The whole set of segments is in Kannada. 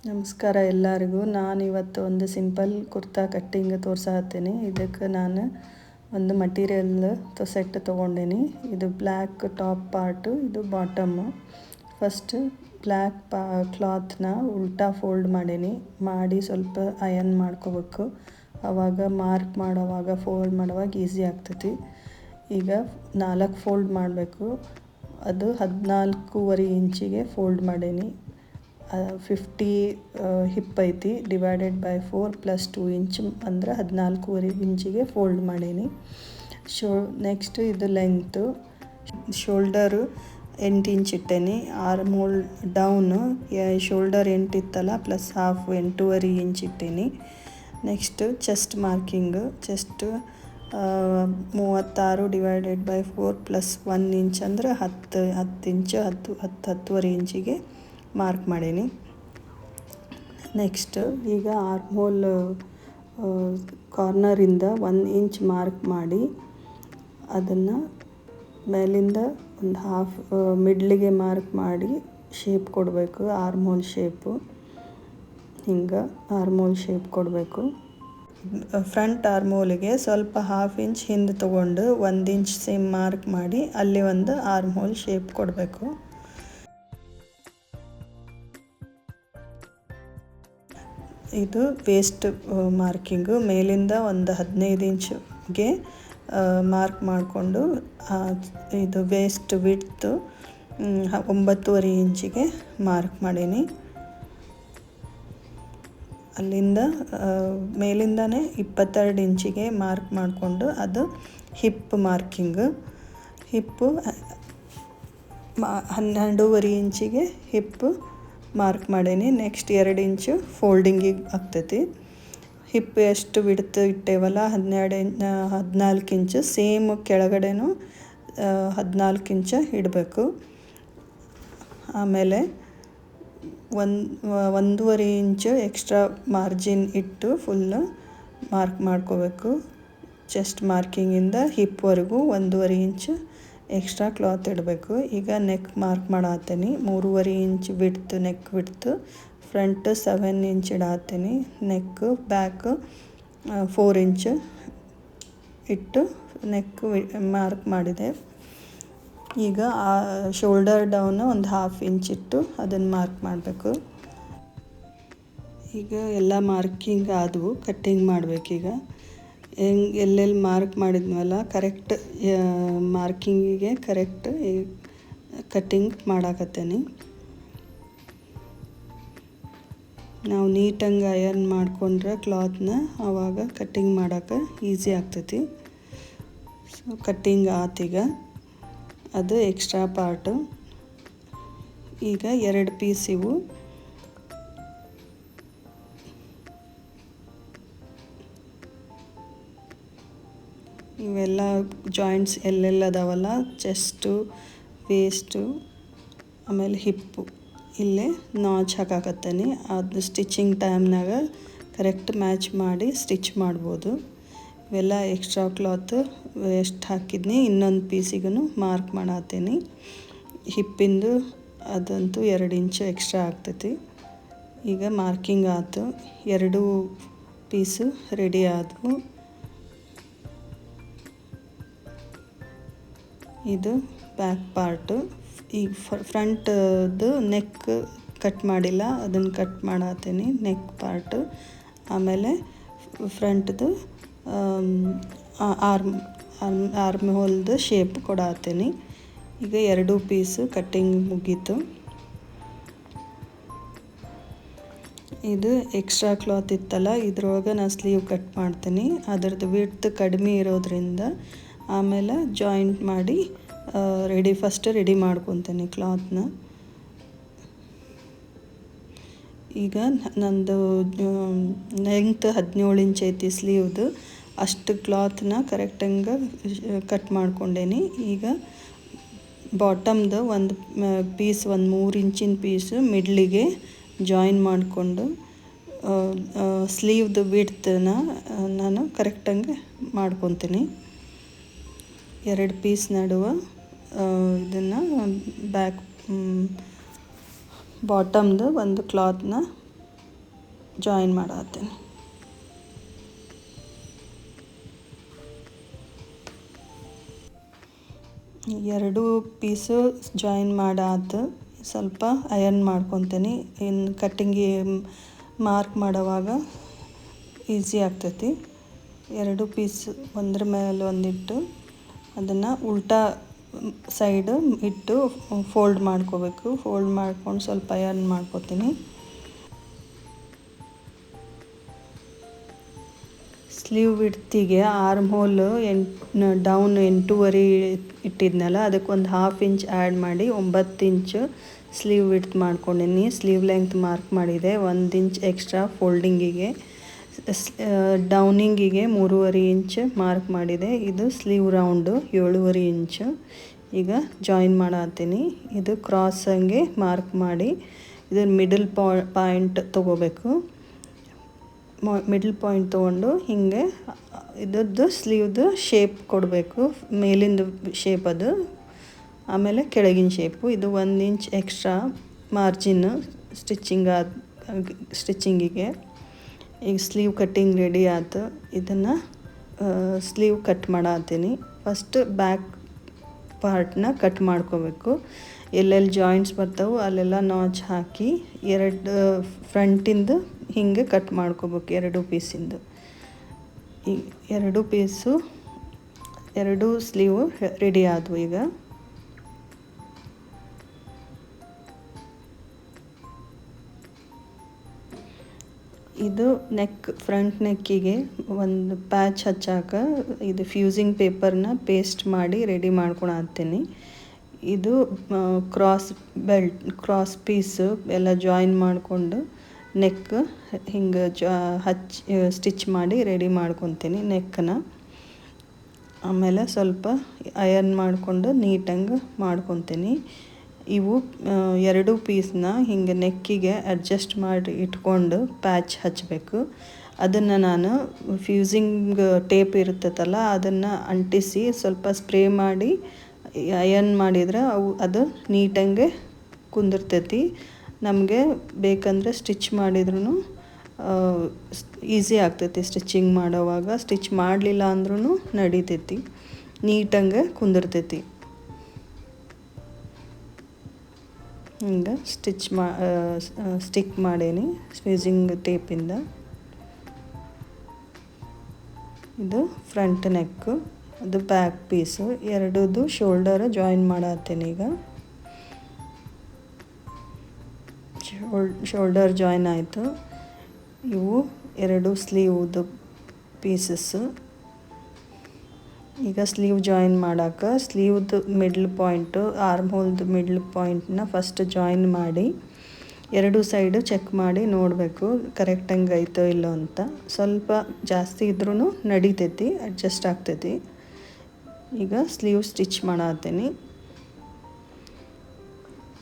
ನಮಸ್ಕಾರ ಎಲ್ಲರಿಗೂ. ನಾನು ಇವತ್ತು ಒಂದು ಸಿಂಪಲ್ ಕುರ್ತಾ ಕಟ್ಟಿಂಗ್ ತೋರ್ಸತ್ತೀನಿ. ಇದಕ್ಕೆ ನಾನು ಒಂದು ಮಟೀರಿಯಲ್ ಸೆಟ್ ತೊಗೊಂಡೀನಿ. ಇದು ಬ್ಲ್ಯಾಕ್ ಟಾಪ್ ಪಾರ್ಟು, ಇದು ಬಾಟಮ್ಮು. ಫಸ್ಟ್ ಬ್ಲ್ಯಾಕ್ ಕ್ಲಾತ್ನ ಉಲ್ಟಾ ಫೋಲ್ಡ್ ಮಾಡಿ ಸ್ವಲ್ಪ ಅಯನ್ ಮಾಡ್ಕೋಬೇಕು. ಆವಾಗ ಮಾರ್ಕ್ ಮಾಡೋವಾಗ ಫೋಲ್ಡ್ ಮಾಡುವಾಗ ಈಸಿ ಆಗ್ತೈತಿ. ಈಗ 4 ಫೋಲ್ಡ್ ಮಾಡಬೇಕು. ಅದು 14.5 ಇಂಚಿಗೆ ಫೋಲ್ಡ್ ಮಾಡೀನಿ. 50 ಹಿಪ್ ಐತಿ, ಡಿವೈಡೆಡ್ ಬೈ 4 + 2 ಇಂಚ್ ಅಂದ್ರೆ 14.5 ಇಂಚಿಗೆ ಫೋಲ್ಡ್ ಮಾಡೀನಿ. ನೆಕ್ಸ್ಟ್ ಇದು ಲೆಂಗ್ತು. ಶೋಲ್ಡರು 8 ಇಂಚ್ ಇಟ್ಟೇನಿ. ಆರ್ಮ್ ಹೋಲ್ ಡೌನು ಶೋಲ್ಡರ್ 8 ಇತ್ತಲ್ಲ +½ 8.5 ಇಂಚ್ ಇಟ್ಟೀನಿ. Next chest marking. Chest 36 divided by 4 + 1 inch ಅಂದ್ರೆ 10 ಇಂಚು 10.5 ಇಂಚಿಗೆ ಮಾರ್ಕ್ ಮಾಡೀನಿ. ನೆಕ್ಸ್ಟ್ ಈಗ ಆರ್ಮ್ ಹೋಲ್ ಕಾರ್ನರಿಂದ 1 ಇಂಚ್ ಮಾರ್ಕ್ ಮಾಡಿ ಅದನ್ನು ಮೇಲಿಂದ ಒಂದು ಹಾಫ್ ಮಿಡ್ಲಿಗೆ ಮಾರ್ಕ್ ಮಾಡಿ ಶೇಪ್ ಕೊಡಬೇಕು. ಆರ್ಮ್ ಹೋಲ್ ಶೇಪು ಹಿಂಗೆ ಆರ್ಮ್ ಹೋಲ್ ಶೇಪ್ ಕೊಡಬೇಕು. ಫ್ರಂಟ್ ಆರ್ಮ್ ಹೋಲಿಗೆ ಸ್ವಲ್ಪ ½ ಇಂಚ್ ಹಿಂದೆ ತೊಗೊಂಡು 1 ಇಂಚ್ ಸೇಮ್ ಮಾರ್ಕ್ ಮಾಡಿ ಅಲ್ಲಿ ಒಂದು ಆರ್ಮ್ ಹೋಲ್ ಶೇಪ್ ಕೊಡಬೇಕು. ಇದು ವೇಸ್ಟ್ ಮಾರ್ಕಿಂಗು. ಮೇಲಿಂದ ಒಂದು 15 ಇಂಚ್ಗೆ ಮಾರ್ಕ್ ಮಾಡಿಕೊಂಡು ಇದು ವೇಸ್ಟ್ ವಿಡ್ತು 9.5 ಇಂಚಿಗೆ ಮಾರ್ಕ್ ಮಾಡೀನಿ. ಅಲ್ಲಿಂದ ಮೇಲಿಂದನೇ 22 ಇಂಚಿಗೆ ಮಾರ್ಕ್ ಮಾಡಿಕೊಂಡು ಅದು ಹಿಪ್ ಮಾರ್ಕಿಂಗು. ಹಿಪ್ಪು 12.5 ಇಂಚಿಗೆ ಹಿಪ್ಪು ಮಾರ್ಕ್ ಮಾಡೀನಿ. ನೆಕ್ಸ್ಟ್ 2 ಇಂಚು ಫೋಲ್ಡಿಂಗಿಗೆ ಆಗ್ತೈತಿ. ಹಿಪ್ ಎಷ್ಟು ವಿಡ್ತ್ ಇಟ್ಟೇವಲ್ಲ 14 ಇಂಚು ಸೇಮ್ ಕೆಳಗಡೆನೂ 14 ಇಂಚು ಇಡಬೇಕು. ಆಮೇಲೆ 1.5 ಇಂಚು ಎಕ್ಸ್ಟ್ರಾ ಮಾರ್ಜಿನ್ ಇಟ್ಟು ಫುಲ್ಲು ಮಾರ್ಕ್ ಮಾಡ್ಕೋಬೇಕು. ಚೆಸ್ಟ್ ಮಾರ್ಕಿಂಗಿಂದ ಹಿಪ್ವರೆಗೂ 1.5 ಇಂಚು ಎಕ್ಸ್ಟ್ರಾ ಕ್ಲಾತ್ ಇಡಬೇಕು. ಈಗ ನೆಕ್ ಮಾರ್ಕ್ ಮಾಡತ್ತೀನಿ. 3.5 inch width neck width. Front 7 inch ಇಡತ್ತೀನಿ. ನೆಕ್ಕು ಬ್ಯಾಕು 4 ಇಂಚ್ ಇಟ್ಟು ನೆಕ್ ಮಾರ್ಕ್ ಮಾಡಿದೆ. ಈಗ ಶೋಲ್ಡರ್ ಡೌನು ಒಂದು ½ ಇಂಚ್ ಇಟ್ಟು ಅದನ್ನು ಮಾರ್ಕ್ ಮಾಡಬೇಕು. ಈಗ ಎಲ್ಲ ಮಾರ್ಕಿಂಗ್ ಆದವು, ಕಟ್ಟಿಂಗ್ ಮಾಡಬೇಕೀಗ. ಎಲ್ಲೆಲ್ಲಿ ಮಾರ್ಕ್ ಮಾಡಿದ್ವಲ್ಲ ಕರೆಕ್ಟ್ ಮಾರ್ಕಿಂಗಿಗೆ ಕರೆಕ್ಟ್ ಕಟ್ಟಿಂಗ್ ಮಾಡಾಕತ್ತೇನೆ. ನಾವು ನೀಟಂಗೆ ಅಯರ್ನ್ ಮಾಡಿಕೊಂಡ್ರೆ ಕ್ಲಾತ್ನ ಆವಾಗ ಕಟ್ಟಿಂಗ್ ಮಾಡೋಕೆ ಈಸಿ ಆಗ್ತೈತಿ. ಸೊ ಕಟ್ಟಿಂಗ್ ಆತೀಗ. ಅದು ಎಕ್ಸ್ಟ್ರಾ ಪಾರ್ಟು. ಈಗ 2 ಪೀಸ್ ಇವು. ಇವೆಲ್ಲ ಜಾಯಿಂಟ್ಸ್ ಎಲ್ಲೆಲ್ಲ ಅದಾವಲ್ಲ ಚೆಸ್ಟು, ವೇಸ್ಟು, ಆಮೇಲೆ ಹಿಪ್ಪು ಇಲ್ಲೇ ನಾಚ್ ಹಾಕಾಕತ್ತೇನೆ. ಅದು ಸ್ಟಿಚಿಂಗ್ ಟೈಮ್ನಾಗ ಕರೆಕ್ಟ್ ಮ್ಯಾಚ್ ಮಾಡಿ ಸ್ಟಿಚ್ ಮಾಡ್ಬೋದು. ಇವೆಲ್ಲ ಎಕ್ಸ್ಟ್ರಾ ಕ್ಲಾತ್ ಎಷ್ಟು ಹಾಕಿದ್ನಿ ಇನ್ನೊಂದು ಪೀಸಿಗೂ ಮಾರ್ಕ್ ಮಾಡತ್ತೀನಿ. ಹಿಪ್ಪಿಂದು ಅದಂತೂ 2 ಇಂಚು ಎಕ್ಸ್ಟ್ರಾ ಆಗ್ತೈತಿ. ಈಗ ಮಾರ್ಕಿಂಗ್ ಆಯ್ತು. 2 ಪೀಸು ರೆಡಿ ಆದವು. ಇದು ಬ್ಯಾಕ್ ಪಾರ್ಟು. ಈಗ ಫ್ರಂಟ್ದು ನೆಕ್ ಕಟ್ ಮಾಡಿಲ್ಲ, ಅದನ್ನು ಕಟ್ ಮಾಡತ್ತೀನಿ ನೆಕ್ ಪಾರ್ಟು. ಆಮೇಲೆ ಫ್ರಂಟ್ದು ಆರ್ಮ್ ಹೋಲ್ದು ಶೇಪ್ ಕೊಡತ್ತೀನಿ. ಈಗ 2 ಪೀಸು ಕಟ್ಟಿಂಗ್ ಮುಗೀತು. ಇದು ಎಕ್ಸ್ಟ್ರಾ ಕ್ಲಾತ್ ಇತ್ತಲ್ಲ ಇದ್ರೊಳಗೆ ನಾನು ಸ್ಲೀವ್ ಕಟ್ ಮಾಡ್ತೀನಿ. ಅದರದ್ದು ವಿಡ್ತ್ ಕಡಿಮೆ ಇರೋದ್ರಿಂದ ಆಮೇಲೆ ಜಾಯಿಂಟ್ ಮಾಡಿ ಫಸ್ಟ್ ರೆಡಿ ಮಾಡ್ಕೊತೀನಿ ಕ್ಲಾತ್ನ. ಈಗ ನಂದು ಲೆಂಗ್ತ್ 17 ಇಂಚ್ ಐತಿ ಸ್ಲೀವ್ದು. ಅಷ್ಟು ಕ್ಲಾತ್ನ ಕರೆಕ್ಟಂಗೆ ಕಟ್ ಮಾಡ್ಕೊಂಡೇನಿ. ಈಗ ಬಾಟಮ್ದು ಒಂದು ಪೀಸ್, ಒಂದು 3 ಇಂಚಿನ ಪೀಸು ಮಿಡ್ಲಿಗೆ ಜಾಯಿನ್ ಮಾಡಿಕೊಂಡು ಸ್ಲೀವ್ದು ವಿಡ್ತನ್ನ ನಾನು ಕರೆಕ್ಟಂಗೆ ಮಾಡ್ಕೊತೀನಿ. 2 ಪೀಸ್ ನಡುವೆ ಇದನ್ನು ಬ್ಯಾಕ್ ಬಾಟಮ್ದು ಒಂದು ಕ್ಲಾತ್ನ ಜಾಯಿನ್ ಮಾಡತ್ತೀನಿ. ಎರಡು ಪೀಸು ಜಾಯಿನ್ ಮಾಡಾತು. ಸ್ವಲ್ಪ ಅಯರ್ನ್ ಮಾಡ್ಕೊತೀನಿ. ಇನ್ನು ಕಟ್ಟಿಂಗಿ ಮಾರ್ಕ್ ಮಾಡೋವಾಗ ಈಸಿ ಆಗ್ತೈತಿ. ಎರಡು ಪೀಸ್ ಒಂದ್ರ ಮೇಲೆ ಒಂದಿಟ್ಟು ಅದನ್ನು ಉಲ್ಟಾ ಸೈಡ್ ಇಟ್ಟು ಫೋಲ್ಡ್ ಮಾಡ್ಕೋಬೇಕು. ಫೋಲ್ಡ್ ಮಾಡ್ಕೊಂಡು ಸ್ವಲ್ಪ ಅಯರ್ನ್ ಮಾಡ್ಕೋತೀನಿ. ಸ್ಲೀವ್ ವಿಡ್ತಿಗೆ ಆರ್ಮ್ ಹೋಲ್ ಡೌನ್ 8.5 ಇಟ್ಟಿದ್ನಲ್ಲ, ಅದಕ್ಕೊಂದು 1/2 ಇಂಚ್ ಆ್ಯಡ್ ಮಾಡಿ 9 ಇಂಚ್ ಸ್ಲೀವ್ ವಿಡ್ತ್ ಮಾಡ್ಕೊಂಡಿನಿ. ಸ್ಲೀವ್ ಲೆಂತ್ ಮಾರ್ಕ್ ಮಾಡಿದೆ. 1 ಇಂಚ್ ಎಕ್ಸ್ಟ್ರಾ ಫೋಲ್ಡಿಂಗಿಗೆ, ಡೌನಿಂಗಿಗೆ 3.5 ಇಂಚ್ ಮಾರ್ಕ್ ಮಾಡಿದೆ. ಇದು ಸ್ಲೀವ್ ರೌಂಡು 7.5 ಇಂಚ್. ಈಗ ಜಾಯಿನ್ ಮಾಡತ್ತೀನಿ. ಇದು ಕ್ರಾಸ್ ಹಂಗೆ ಮಾರ್ಕ್ ಮಾಡಿ ಇದರ ಮಿಡಲ್ ಪಾಯಿಂಟ್ ತೊಗೋಬೇಕು. ಮಿಡಲ್ ಪಾಯಿಂಟ್ ತೊಗೊಂಡು ಹಿಂಗೆ ಇದ್ರದ್ದು ಸ್ಲೀವ್ದು ಶೇಪ್ ಕೊಡಬೇಕು. ಮೇಲಿಂದ ಶೇಪ್ ಅದು, ಆಮೇಲೆ ಕೆಳಗಿನ ಶೇಪು. ಇದು 1 ಇಂಚ್ ಎಕ್ಸ್ಟ್ರಾ ಮಾರ್ಜಿನ್ ಸ್ಟಿಚ್ಚಿಂಗಿಗೆ. ಈಗ ಸ್ಲೀವ್ ಕಟ್ಟಿಂಗ್ ರೆಡಿ ಆಯ್ತು. ಇದನ್ನು ಸ್ಲೀವ್ ಕಟ್ ಮಾಡತ್ತೀನಿ. ಫಸ್ಟ್ ಬ್ಯಾಕ್ ಪಾರ್ಟ್ನ ಕಟ್ ಮಾಡ್ಕೋಬೇಕು. ಎಲ್ಲೆಲ್ಲಿ ಜಾಯಿಂಟ್ಸ್ ಬರ್ತಾವೆ ಅಲ್ಲೆಲ್ಲ ನಾಚ್ ಹಾಕಿ ಫ್ರಂಟಿಂದು ಹಿಂಗೆ ಕಟ್ ಮಾಡ್ಕೋಬೇಕು. 2 ಪೀಸಿಂದು. ಈ 2 ಪೀಸು 2 ಸ್ಲೀವು ರೆಡಿ ಆದವು. ಈಗ ಇದು ಫ್ರಂಟ್ ನೆಕ್ಕಿಗೆ ಒಂದು ಪ್ಯಾಚ್ ಹಚ್ಚಾಕ ಇದು ಫ್ಯೂಸಿಂಗ್ ಪೇಪರ್ನ ಪೇಸ್ಟ್ ಮಾಡಿ ರೆಡಿ ಮಾಡ್ಕೊಳತ್ತೀನಿ. ಇದು ಕ್ರಾಸ್ ಪೀಸು ಎಲ್ಲ ಜಾಯಿನ್ ಮಾಡಿಕೊಂಡು ನೆಕ್ ಹಿಂಗೆ ಸ್ಟಿಚ್ ಮಾಡಿ ರೆಡಿ ಮಾಡ್ಕೊತೀನಿ ನೆಕ್ಕನ್ನ. ಆಮೇಲೆ ಸ್ವಲ್ಪ ಅಯರ್ನ್ ಮಾಡಿಕೊಂಡು ನೀಟಂಗೆ ಮಾಡ್ಕೊತೀನಿ. ಇವು 2 ಪೀಸ್ನ ಹಿಂಗೆ ನೆಕ್ಕಿಗೆ ಅಡ್ಜಸ್ಟ್ ಮಾಡಿ ಇಟ್ಕೊಂಡು ಪ್ಯಾಚ್ ಹಚ್ಚಬೇಕು. ಅದನ್ನು ನಾನು ಫ್ಯೂಸಿಂಗ್ ಟೇಪ್ ಇರ್ತೈತಲ್ಲ ಅದನ್ನು ಅಂಟಿಸಿ ಸ್ವಲ್ಪ ಸ್ಪ್ರೇ ಮಾಡಿ ಅಯರ್ನ್ ಮಾಡಿದ್ರೆ ಅದು ನೀಟಂಗೆ ಕುಂದಿರ್ತೈತಿ. ನಮಗೆ ಬೇಕಂದರೆ ಸ್ಟಿಚ್ ಮಾಡಿದ್ರೂ ಈಸಿ ಆಗ್ತೈತಿ. ಸ್ಟಿಚ್ಚಿಂಗ್ ಮಾಡೋವಾಗ ಸ್ಟಿಚ್ ಮಾಡಲಿಲ್ಲ ಅಂದ್ರೂ ನಡಿತೈತಿ. ನೀಟಂಗೆ ಕುಂದಿರ್ತೈತಿ. ಹಿಂಗೆ ಸ್ಟಿಕ್ ಮಾಡೇನಿ ಫ್ಯೂಸಿಂಗ್ ಟೇಪಿಂದ. ಇದು ಫ್ರಂಟ್ ನೆಕ್ಕು, ಅದು ಬ್ಯಾಕ್ ಪೀಸು. 2ದು ಶೋಲ್ಡರ್ ಜಾಯಿನ್ ಮಾಡತ್ತೀನಿ. ಈಗ ಶೋಲ್ಡರ್ ಜಾಯಿನ್ ಆಯಿತು. ಇವು 2 ಸ್ಲೀವ್ದು ಪೀಸಸ್ಸು. ಈಗ ಸ್ಲೀವ್ ಜಾಯಿನ್ ಮಾಡೋಕೆ ಸ್ಲೀವ್ದು ಮಿಡ್ಲ್ ಪಾಯಿಂಟು, ಆರ್ಮ್ ಹೋಲ್ದು ಮಿಡ್ಲ್ ಪಾಯಿಂಟ್ನ ಫಸ್ಟ್ ಜಾಯಿನ್ ಮಾಡಿ 2 ಸೈಡು ಚೆಕ್ ಮಾಡಿ ನೋಡಬೇಕು ಕರೆಕ್ಟಂಗೆ ಐತೋ ಇಲ್ಲೋ ಅಂತ. ಸ್ವಲ್ಪ ಜಾಸ್ತಿ ಇದ್ರೂ ನಡಿತೈತಿ, ಅಡ್ಜಸ್ಟ್ ಆಗ್ತೈತಿ. ಈಗ ಸ್ಲೀವ್ ಸ್ಟಿಚ್ ಮಾಡತ್ತೀನಿ.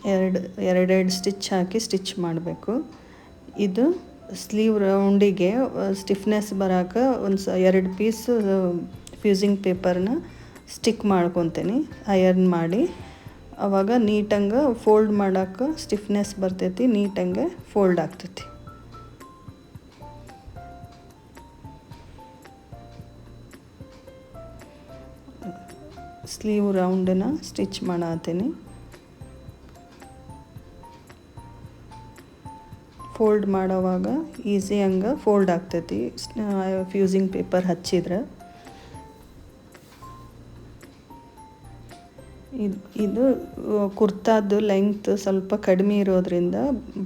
2 ಸ್ಟಿಚ್ ಹಾಕಿ ಸ್ಟಿಚ್ ಮಾಡಬೇಕು. ಇದು ಸ್ಲೀವ್ ರೌಂಡಿಗೆ ಸ್ಟಿಫ್ನೆಸ್ ಬರೋಕೆ 2 ಪೀಸ್ ಫ್ಯೂಸಿಂಗ್ ಪೇಪರ್ನ ಸ್ಟಿಕ್ ಮಾಡ್ಕೊತೀನಿ ಅಯರ್ನ್ ಮಾಡಿ. ಆವಾಗ ನೀಟಂಗೆ ಫೋಲ್ಡ್ ಮಾಡೋಕೆ ಸ್ಟಿಫ್ನೆಸ್ ಬರ್ತೈತಿ, ನೀಟಂಗೆ ಫೋಲ್ಡ್ ಆಗ್ತೈತಿ. ಸ್ಲೀವ್ ರೌಂಡನ್ನ ಸ್ಟಿಚ್ ಮಾಡತ್ತೀನಿ. ಫೋಲ್ಡ್ ಮಾಡೋವಾಗ ಈಸಿ ಹಂಗೆ ಫೋಲ್ಡ್ ಆಗ್ತೈತಿ ಫ್ಯೂಸಿಂಗ್ ಪೇಪರ್ ಹಚ್ಚಿದ್ರೆ. ಇದು ಕುರ್ತಾದ್ದು ಲೆಂತ್ ಸ್ವಲ್ಪ ಕಡಿಮೆ ಇರೋದ್ರಿಂದ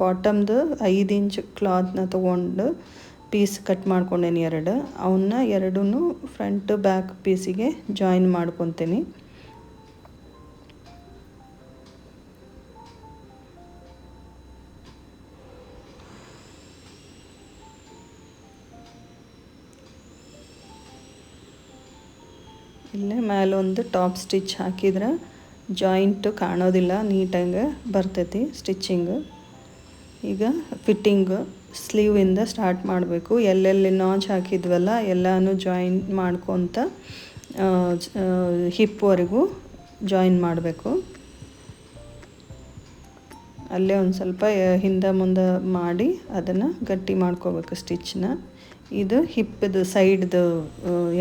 ಬಾಟಮ್ದು 5 ಇಂಚ್ ಕ್ಲಾತ್ನ ತೊಗೊಂಡು ಪೀಸ್ ಕಟ್ ಮಾಡ್ಕೊಂಡೇನಿ 2. ಅವನ್ನ 2 ಫ್ರಂಟ್ ಬ್ಯಾಕ್ ಪೀಸಿಗೆ ಜಾಯಿನ್ ಮಾಡ್ಕೊತೀನಿ. ಇಲ್ಲೇ ಮೇಲೊಂದು ಟಾಪ್ ಸ್ಟಿಚ್ ಹಾಕಿದ್ರೆ ಜಾಯಿಂಟು ಕಾಣೋದಿಲ್ಲ, ನೀಟಾಗಿ ಬರ್ತೈತಿ ಸ್ಟಿಚ್ಚಿಂಗು. ಈಗ ಫಿಟ್ಟಿಂಗು ಸ್ಲೀವಿಂದ ಸ್ಟಾರ್ಟ್ ಮಾಡಬೇಕು. ಎಲ್ಲೆಲ್ಲಿ ನಾಚ್ ಹಾಕಿದ್ವಲ್ಲ ಎಲ್ಲನೂ ಜಾಯಿನ್ ಮಾಡ್ಕೊತ ಹಿಪ್ವರೆಗೂ ಜಾಯಿನ್ ಮಾಡಬೇಕು. ಅಲ್ಲೇ ಒಂದು ಸ್ವಲ್ಪ ಹಿಂದೆ ಮುಂದೆ ಮಾಡಿ ಅದನ್ನು ಗಟ್ಟಿ ಮಾಡ್ಕೋಬೇಕು ಸ್ಟಿಚ್ನ. ಇದು ಹಿಪ್ಪದು ಸೈಡ್ದು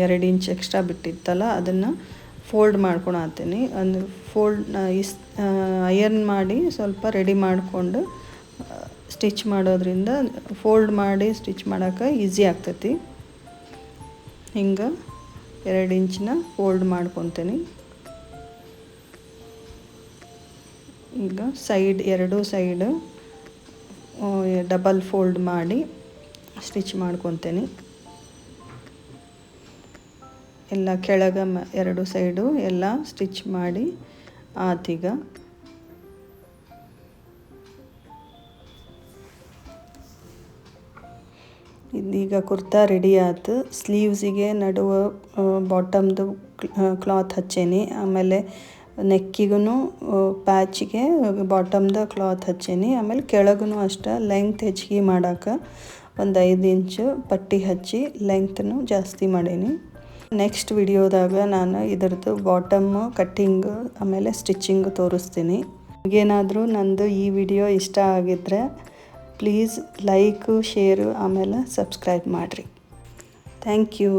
2 ಇಂಚ್ ಎಕ್ಸ್ಟ್ರಾ ಬಿಟ್ಟಿತ್ತಲ್ಲ ಅದನ್ನು ಫೋಲ್ಡ್ ಮಾಡ್ಕೊಳತ್ತೀನಿ. ಅಂದ್ರೆ ಅಯರ್ನ್ ಮಾಡಿ ಸ್ವಲ್ಪ ರೆಡಿ ಮಾಡಿಕೊಂಡು ಸ್ಟಿಚ್ ಮಾಡೋದ್ರಿಂದ ಫೋಲ್ಡ್ ಮಾಡಿ ಸ್ಟಿಚ್ ಮಾಡೋಕೆ ಈಸಿ ಆಗ್ತೈತಿ. ಹಿಂಗೆ 2 ಇಂಚನ್ನ ಫೋಲ್ಡ್ ಮಾಡ್ಕೊತೀನಿ. ಈಗ ಎರಡೂ ಸೈಡ್ ಡಬಲ್ ಫೋಲ್ಡ್ ಮಾಡಿ ಸ್ಟಿಚ್ ಮಾಡ್ಕೊತೀನಿ. ಎಲ್ಲ ಕೆಳಗೆ 2 ಸೈಡು ಎಲ್ಲ ಸ್ಟಿಚ್ ಮಾಡಿ ಆತೀಗ. ಇದೀಗ ಕುರ್ತಾ ರೆಡಿ ಆಯ್ತು. ಸ್ಲೀವ್ಸಿಗೆ ನಡುವೆ ಬಾಟಮ್ದು ಕ್ಲಾತ್ ಹಚ್ಚೇನಿ. ಆಮೇಲೆ ನೆಕ್ಕಿಗೂ ಪ್ಯಾಚಿಗೆ ಬಾಟಮ್ದ ಕ್ಲಾತ್ ಹಚ್ಚೇನಿ. ಆಮೇಲೆ ಕೆಳಗೂ ಅಷ್ಟೇ ಲೆಂತ್ ಹೆಚ್ಚಿಗೆ ಮಾಡೋಕೆ ಒಂದು 5 ಇಂಚು ಪಟ್ಟಿ ಹಚ್ಚಿ ಲೆಂತ್ನು ಜಾಸ್ತಿ ಮಾಡೀನಿ. ನೆಕ್ಸ್ಟ್ ವಿಡಿಯೋದಾಗ ನಾನು ಇದರದ್ದು ಬಾಟಮ್ ಕಟ್ಟಿಂಗ್ ಆಮೇಲೆ ಸ್ಟಿಚಿಂಗ್ ತೋರಿಸ್ತೀನಿ. ನಿಮಗೇನಾದರೂ ನಂದು ಈ ವಿಡಿಯೋ ಇಷ್ಟ ಆಗಿದ್ದರೆ ಪ್ಲೀಸ್ ಲೈಕು, ಶೇರು ಆಮೇಲೆ ಸಬ್ಸ್ಕ್ರೈಬ್ ಮಾಡಿರಿ. Thank you.